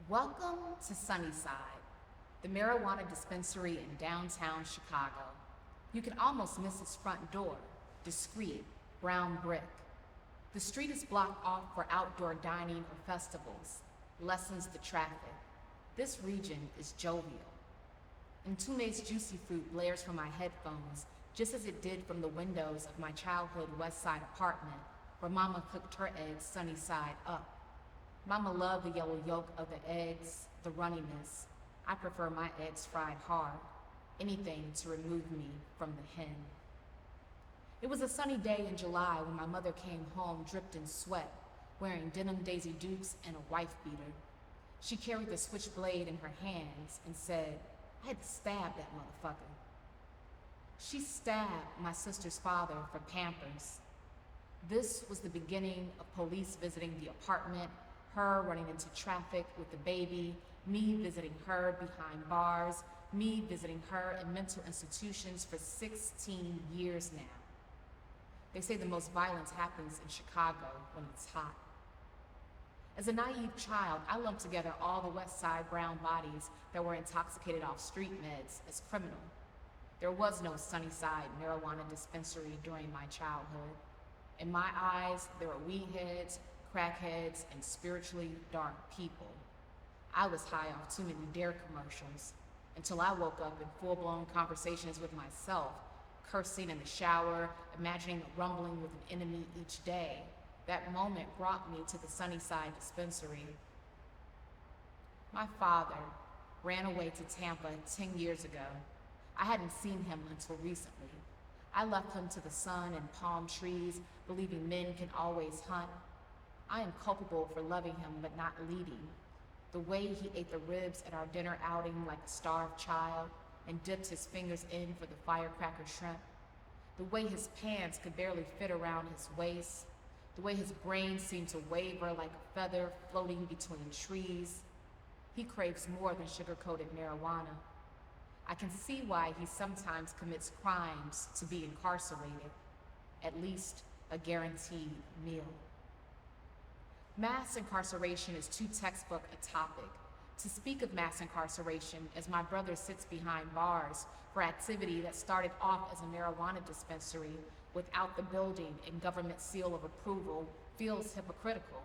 Welcome to Sunnyside, the marijuana dispensary in downtown Chicago. You can almost miss its front door, discreet, brown brick. The street is blocked off for outdoor dining or festivals, lessens the traffic. This region is jovial. Entume's juicy fruit blares from my headphones, just as it did from the windows of my childhood West Side apartment, where Mama cooked her eggs sunny side up. Mama loved the yellow yolk of the eggs, the runniness. I prefer my eggs fried hard, anything to remove me from the hen. It was a sunny day in July when my mother came home dripped in sweat, wearing denim Daisy Dukes and a wife beater. She carried the switchblade in her hands and said, "I had to stab that motherfucker." She stabbed my sister's father for Pampers. This was the beginning of police visiting the apartment, her running into traffic with the baby, me visiting her behind bars, me visiting her in mental institutions for 16 years now. They say the most violence happens in Chicago when it's hot. As a naive child, I lumped together all the West Side brown bodies that were intoxicated off street meds as criminal. There was no Sunnyside marijuana dispensary during my childhood. In my eyes, there were weed heads, crackheads, and spiritually dark people. I was high off too many Dare commercials until I woke up in full-blown conversations with myself, cursing in the shower, imagining a rumbling with an enemy each day. That moment brought me to the Sunnyside dispensary. My father ran away to Tampa 10 years ago. I hadn't seen him until recently. I left him to the sun and palm trees, believing men can always hunt. I am culpable for loving him but not leading. The way he ate the ribs at our dinner outing like a starved child and dipped his fingers in for the firecracker shrimp. The way his pants could barely fit around his waist. The way his brain seemed to waver like a feather floating between trees. He craves more than sugar-coated marijuana. I can see why he sometimes commits crimes to be incarcerated, at least a guaranteed meal. Mass incarceration is too textbook a topic. To speak of mass incarceration as my brother sits behind bars for activity that started off as a marijuana dispensary without the building and government seal of approval feels hypocritical.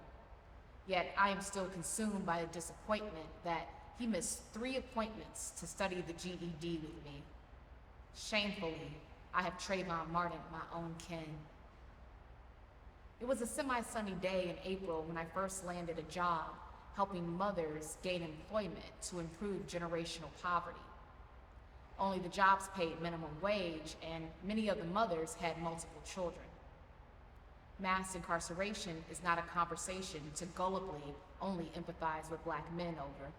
Yet I am still consumed by the disappointment that he missed 3 appointments to study the GED with me. Shamefully, I have Trayvon Martin, my own kin. It was a semi-sunny day in April when I first landed a job, helping mothers gain employment to improve generational poverty. Only the jobs paid minimum wage, and many of the mothers had multiple children. Mass incarceration is not a conversation to gullibly only empathize with Black men over.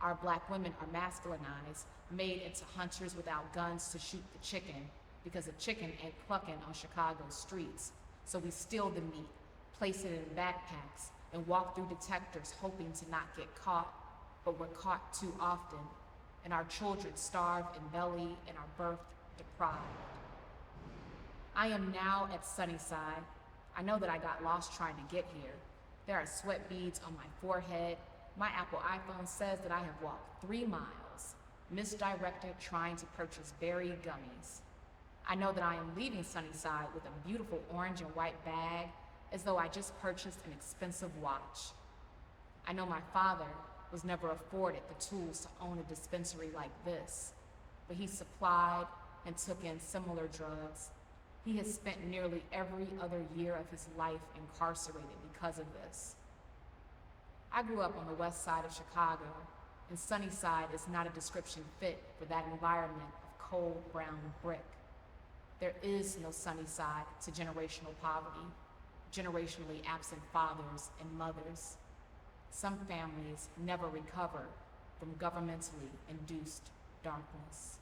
Our Black women are masculinized, made into hunters without guns to shoot the chicken, because the chicken ain't clucking on Chicago's streets. So we steal the meat, place it in backpacks, and walk through detectors hoping to not get caught, but we're caught too often, and our children starve in belly and are birthed deprived. I am now at Sunnyside. I know that I got lost trying to get here. There are sweat beads on my forehead. My Apple iPhone says that I have walked 3 miles, misdirected trying to purchase berry gummies. I know that I am leaving Sunnyside with a beautiful orange and white bag, as though I just purchased an expensive watch. I know my father was never afforded the tools to own a dispensary like this, but he supplied and took in similar drugs. He has spent nearly every other year of his life incarcerated because of this. I grew up on the west side of Chicago, and Sunnyside is not a description fit for that environment of cold brown brick. There is no Sunnyside to generational poverty, generationally absent fathers and mothers. Some families never recover from governmentally induced darkness.